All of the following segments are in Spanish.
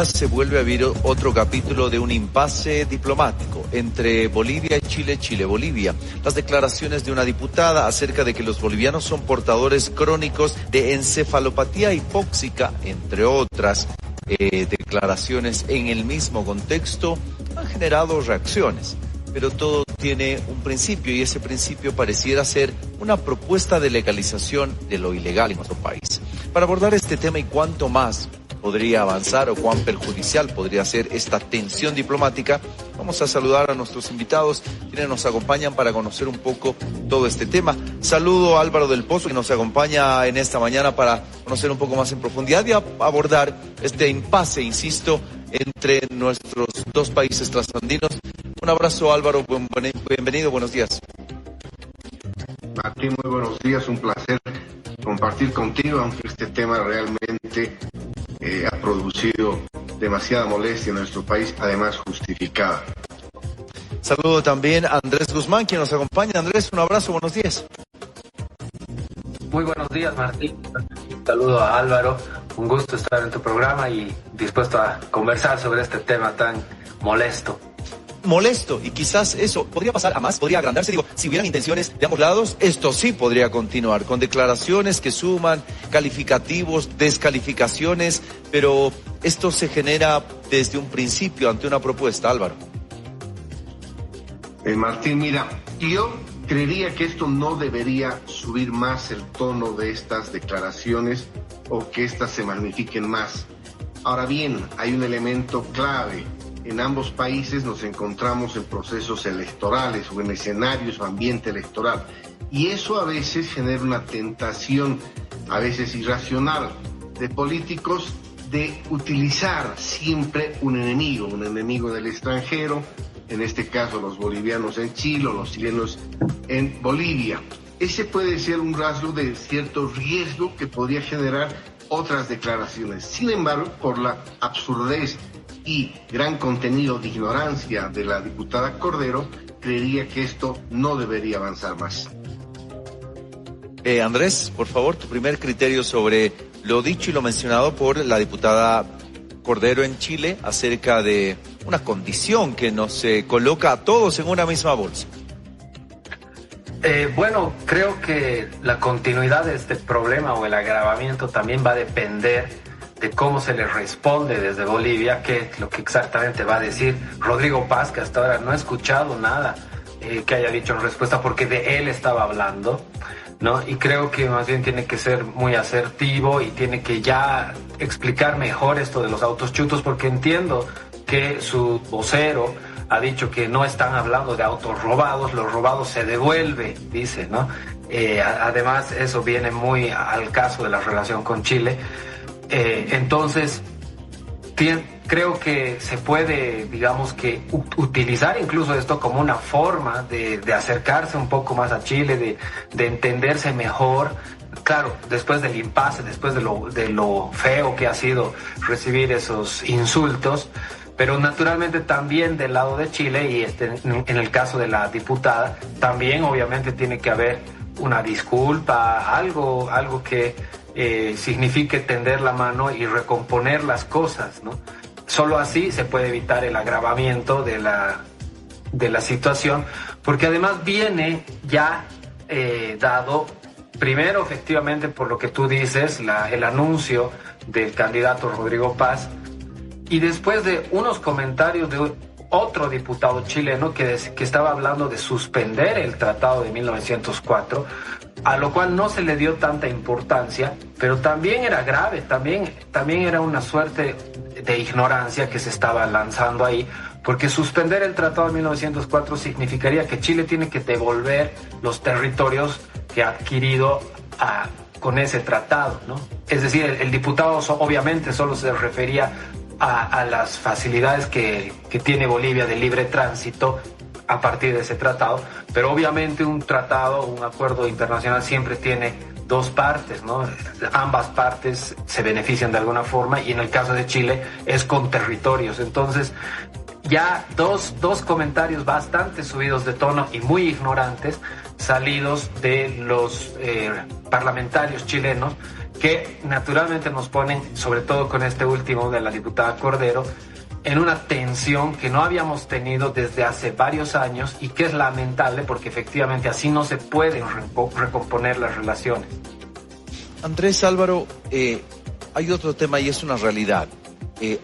se vuelve a abrir otro capítulo de un impasse diplomático entre Bolivia y Chile, Chile-Bolivia. Las declaraciones de una diputada acerca de que los bolivianos son portadores crónicos de encefalopatía hipóxica, entre otras declaraciones en el mismo contexto, han generado reacciones. Pero todo tiene un principio y ese principio pareciera ser una propuesta de legalización de lo ilegal en nuestro país. Para abordar este tema y cuánto más podría avanzar o cuán perjudicial podría ser esta tensión diplomática, vamos a saludar a nuestros invitados quienes nos acompañan para conocer un poco todo este tema. Saludo a Álvaro del Pozo, que nos acompaña en esta mañana para conocer un poco más en profundidad y abordar este impasse, insisto, entre nuestros dos países trasandinos. Un abrazo, Álvaro, bienvenido, buenos días. Martín, muy buenos días, un placer compartir contigo, aunque este tema realmente ha producido demasiada molestia en nuestro país, además justificada. Saludo también a Andrés Guzmán, quien nos acompaña. Andrés, un abrazo, buenos días. Muy buenos días, Martín. Saludo a Álvaro, un gusto estar en tu programa y dispuesto a conversar sobre este tema tan molesto. Y quizás eso podría pasar a más, podría agrandarse. Digo, si hubieran intenciones de ambos lados, esto sí podría continuar con declaraciones que suman calificativos, descalificaciones, pero esto se genera desde un principio ante una propuesta, Álvaro. Martín, mira, yo creería que esto no debería subir más el tono de estas declaraciones o que éstas se magnifiquen más. Ahora bien, hay un elemento clave. En ambos países nos encontramos en procesos electorales o en escenarios o ambiente electoral. Y eso a veces genera una tentación, a veces irracional, de políticos de utilizar siempre un enemigo del extranjero, en este caso los bolivianos en Chile o los chilenos en Bolivia. Ese puede ser un rasgo de cierto riesgo que podría generar otras declaraciones. Sin embargo, por la absurdez y gran contenido de ignorancia de la diputada Cordero, creería que esto no debería avanzar más. Andrés, por favor, tu primer criterio sobre lo dicho y lo mencionado por la diputada Cordero en Chile acerca de una condición que nos coloca a todos en una misma bolsa. Bueno, creo que la continuidad de este problema o el agravamiento también va a depender de cómo se le responde desde Bolivia, que es lo que exactamente va a decir Rodrigo Paz, que hasta ahora no he escuchado nada que haya dicho en respuesta, porque de él estaba hablando, ¿no? Y creo que más bien tiene que ser muy asertivo y tiene que ya explicar mejor esto de los autos chutos, porque entiendo que su vocero ha dicho que no están hablando de autos robados, los robados se devuelve, dice, ¿no? Además, eso viene muy al caso de la relación con Chile. Entonces, creo que se puede, digamos que, utilizar incluso esto como una forma de acercarse un poco más a Chile, de entenderse mejor. Claro, después del impasse, después de lo feo que ha sido recibir esos insultos, pero naturalmente también del lado de Chile y en el caso de la diputada, también obviamente tiene que haber una disculpa, algo que signifique tender la mano y recomponer las cosas, ¿no? Solo así se puede evitar el agravamiento de la situación, porque además viene ya dado, primero efectivamente por lo que tú dices, el anuncio del candidato Rodrigo Paz, y después de unos comentarios de otro diputado chileno que estaba hablando de suspender el tratado de 1904, a lo cual no se le dio tanta importancia, pero también era grave, también era una suerte de ignorancia que se estaba lanzando ahí, porque suspender el tratado de 1904 significaría que Chile tiene que devolver los territorios que ha adquirido con ese tratado, ¿no? Es decir, el diputado obviamente solo se refería a las facilidades que tiene Bolivia de libre tránsito a partir de ese tratado, pero obviamente un tratado, un acuerdo internacional siempre tiene dos partes, ¿no? Ambas partes se benefician de alguna forma y en el caso de Chile es con territorios. Entonces, ya dos comentarios bastante subidos de tono y muy ignorantes salidos de los parlamentarios chilenos que naturalmente nos ponen, sobre todo con este último de la diputada Cordero, en una tensión que no habíamos tenido desde hace varios años y que es lamentable porque efectivamente así no se pueden recomponer las relaciones. Andrés, Álvaro, hay otro tema y es una realidad.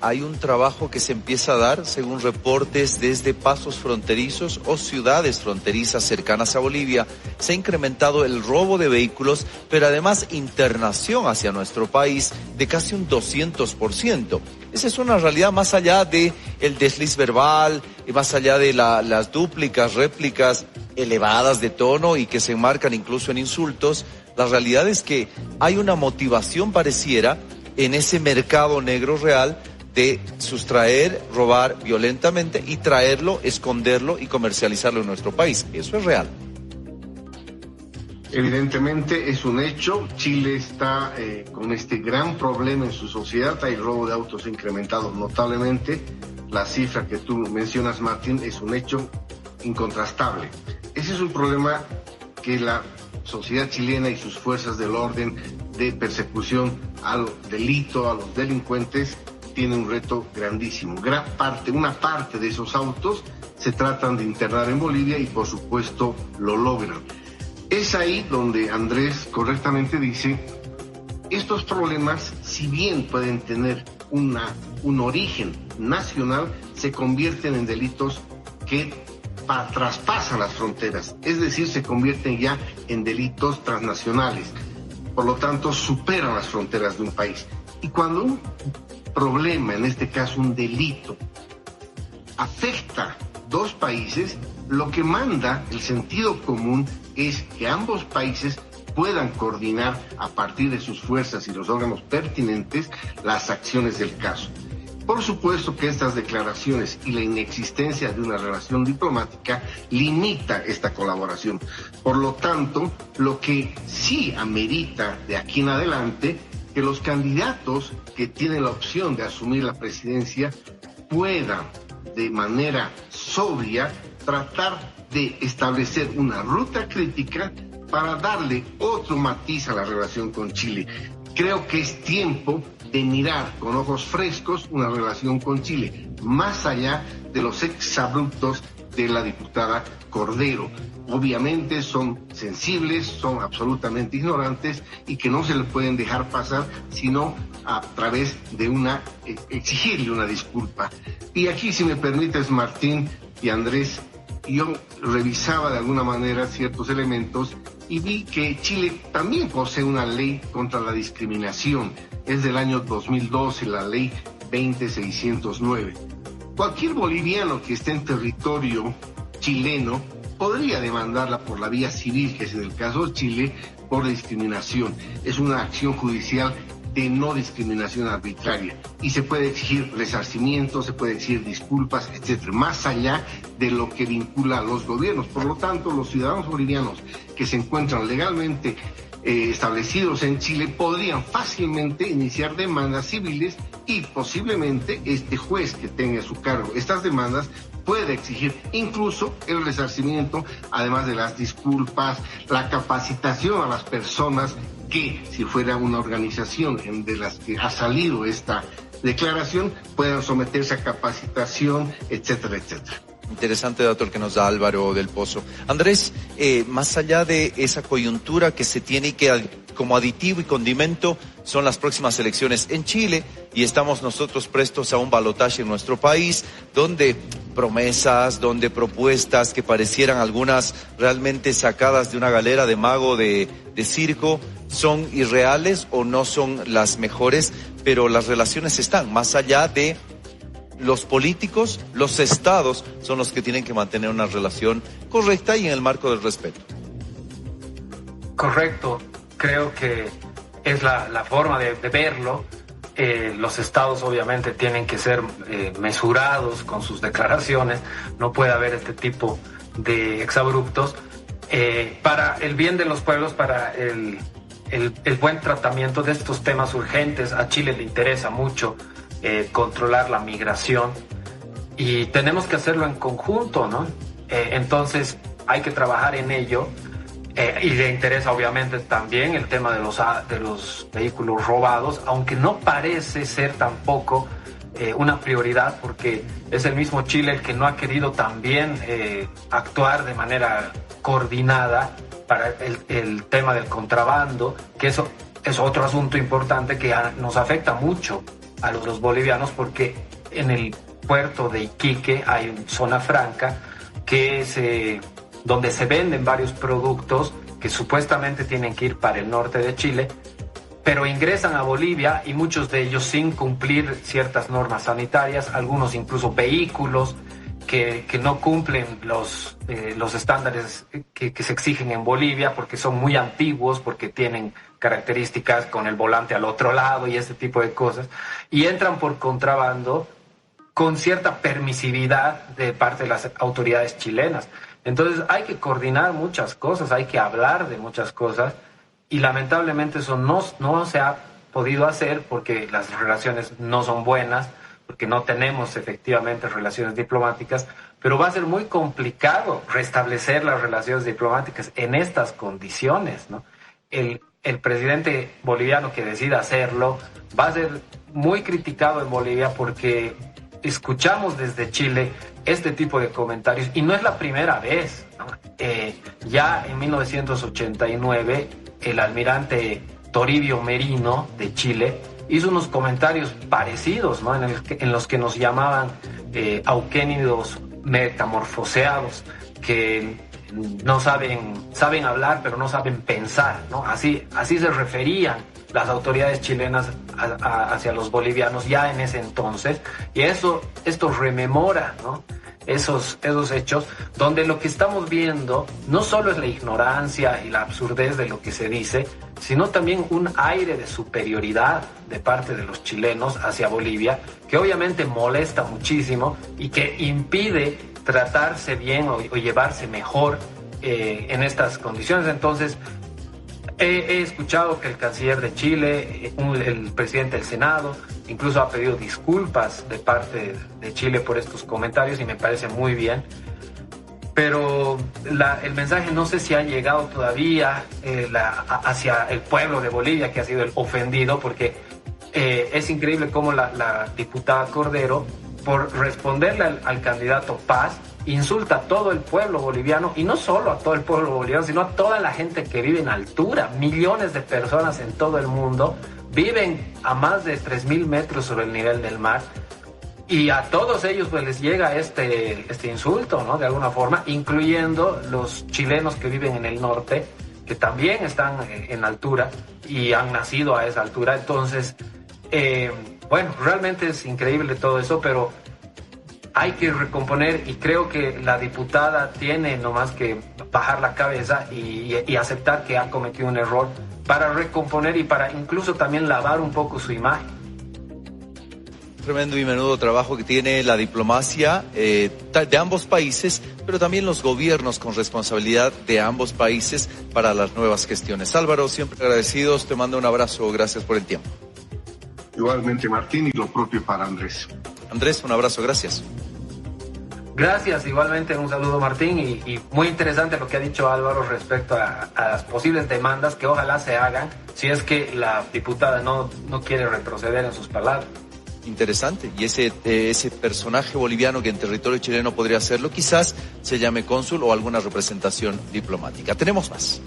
Hay un trabajo que se empieza a dar, según reportes desde pasos fronterizos o ciudades fronterizas cercanas a Bolivia. Se ha incrementado el robo de vehículos, pero además internación hacia nuestro país de casi un 200%. Esa es una realidad más allá de el desliz verbal y más allá de las dúplicas, réplicas elevadas de tono y que se enmarcan incluso en insultos. La realidad es que hay una motivación pareciera en ese mercado negro real de sustraer, robar violentamente y traerlo, esconderlo y comercializarlo en nuestro país. Eso es real. Evidentemente es un hecho. Chile está con este gran problema en su sociedad. El robo de autos ha incrementado notablemente. La cifra que tú mencionas, Martín, es un hecho incontrastable. Ese es un problema que la sociedad chilena y sus fuerzas del orden de persecución al delito, a los delincuentes, tiene un reto grandísimo. Una parte de esos autos se tratan de internar en Bolivia y por supuesto lo logran. Es ahí donde Andrés correctamente dice, estos problemas, si bien pueden tener un origen nacional, se convierten en delitos que traspasan las fronteras, es decir, se convierten ya en delitos transnacionales. Por lo tanto, superan las fronteras de un país. Y cuando un problema, en este caso un delito, afecta dos países, lo que manda el sentido común es que ambos países puedan coordinar a partir de sus fuerzas y los órganos pertinentes las acciones del caso. Por supuesto que estas declaraciones y la inexistencia de una relación diplomática limita esta colaboración. Por lo tanto, lo que sí amerita de aquí en adelante, que los candidatos que tienen la opción de asumir la presidencia puedan, de manera sobria, tratar de establecer una ruta crítica para darle otro matiz a la relación con Chile. Creo que es tiempo de mirar con ojos frescos una relación con Chile, más allá de los exabruptos de la diputada Cordero. Obviamente son sensibles, son absolutamente ignorantes y que no se le pueden dejar pasar, sino a través de exigirle una disculpa. Y aquí, si me permites, Martín y Andrés, yo revisaba de alguna manera ciertos elementos y vi que Chile también posee una ley contra la discriminación. Es del año 2012, la ley 20609. Cualquier boliviano que esté en territorio chileno podría demandarla por la vía civil, que es en el caso de Chile, por discriminación. Es una acción judicial de no discriminación arbitraria y se puede exigir resarcimiento, se puede exigir disculpas, etcétera, más allá de lo que vincula a los gobiernos. Por lo tanto, los ciudadanos bolivianos que se encuentran legalmente establecidos en Chile podrían fácilmente iniciar demandas civiles y posiblemente este juez que tenga a su cargo estas demandas puede exigir incluso el resarcimiento, además de las disculpas, la capacitación a las personas que, si fuera una organización de las que ha salido esta declaración, puedan someterse a capacitación, etcétera, etcétera. Interesante dato el que nos da Álvaro del Pozo. Andrés, más allá de esa coyuntura que se tiene y que como aditivo y condimento son las próximas elecciones en Chile y estamos nosotros prestos a un balotaje en nuestro país donde promesas, donde propuestas que parecieran algunas realmente sacadas de una galera de mago de circo son irreales o no son las mejores, pero las relaciones están más allá de los políticos, los estados son los que tienen que mantener una relación correcta y en el marco del respeto. Correcto, creo que es la forma de verlo. Los estados obviamente tienen que ser mesurados con sus declaraciones, no puede haber este tipo de exabruptos. Para el bien de los pueblos, para el buen tratamiento de estos temas urgentes, a Chile le interesa mucho controlar la migración y tenemos que hacerlo en conjunto, ¿no? Entonces hay que trabajar en ello. Y le interesa obviamente también el tema de los vehículos robados, aunque no parece ser tampoco una prioridad, porque es el mismo Chile el que no ha querido también actuar de manera coordinada para el tema del contrabando, que eso es otro asunto importante que nos afecta mucho a los bolivianos, porque en el puerto de Iquique hay una zona franca donde se venden varios productos que supuestamente tienen que ir para el norte de Chile, pero ingresan a Bolivia y muchos de ellos sin cumplir ciertas normas sanitarias, algunos incluso vehículos que no cumplen los estándares que se exigen en Bolivia, porque son muy antiguos, porque tienen características con el volante al otro lado y ese tipo de cosas, y entran por contrabando con cierta permisividad de parte de las autoridades chilenas. Entonces hay que coordinar muchas cosas, hay que hablar de muchas cosas, y lamentablemente eso no se ha podido hacer porque las relaciones no son buenas, porque no tenemos efectivamente relaciones diplomáticas, pero va a ser muy complicado restablecer las relaciones diplomáticas en estas condiciones, ¿no? El presidente boliviano que decida hacerlo va a ser muy criticado en Bolivia, porque escuchamos desde Chile este tipo de comentarios, y no es la primera vez, ¿no? Ya en 1989 el almirante Toribio Merino de Chile hizo unos comentarios parecidos, ¿no? en los que nos llamaban auquénidos metamorfoseados, que no saben hablar, pero no saben pensar, ¿no? Así se referían las autoridades chilenas hacia los bolivianos ya en ese entonces, y esto rememora, ¿no?, esos hechos, donde lo que estamos viendo no solo es la ignorancia y la absurdez de lo que se dice, sino también un aire de superioridad de parte de los chilenos hacia Bolivia, que obviamente molesta muchísimo y que impide tratarse bien o llevarse mejor en estas condiciones. Entonces, he escuchado que el canciller de Chile, el presidente del Senado, incluso ha pedido disculpas de parte de Chile por estos comentarios, y me parece muy bien. Pero el mensaje no sé si ha llegado todavía hacia el pueblo de Bolivia, que ha sido el ofendido, porque es increíble cómo la diputada Cordero, por responderle al candidato Paz, insulta a todo el pueblo boliviano, y no solo a todo el pueblo boliviano, sino a toda la gente que vive en altura. Millones de personas en todo el mundo viven a más de 3.000 metros sobre el nivel del mar, y a todos ellos pues les llega este insulto, ¿no?, de alguna forma, incluyendo los chilenos que viven en el norte, que también están en altura y han nacido a esa altura. Entonces, bueno, realmente es increíble todo eso, pero hay que recomponer, y creo que la diputada tiene nomás que bajar la cabeza y aceptar que ha cometido un error, para recomponer y para incluso también lavar un poco su imagen. Tremendo y menudo trabajo que tiene la diplomacia de ambos países, pero también los gobiernos con responsabilidad de ambos países para las nuevas gestiones. Álvaro, siempre agradecidos, te mando un abrazo, gracias por el tiempo. Igualmente, Martín, y lo propio para Andrés. Andrés, un abrazo, gracias. Gracias, igualmente un saludo, Martín, y muy interesante lo que ha dicho Álvaro respecto a las posibles demandas que ojalá se hagan si es que la diputada no quiere retroceder en sus palabras. Interesante, y ese personaje boliviano que en territorio chileno podría hacerlo, quizás se llame cónsul o alguna representación diplomática. Tenemos más.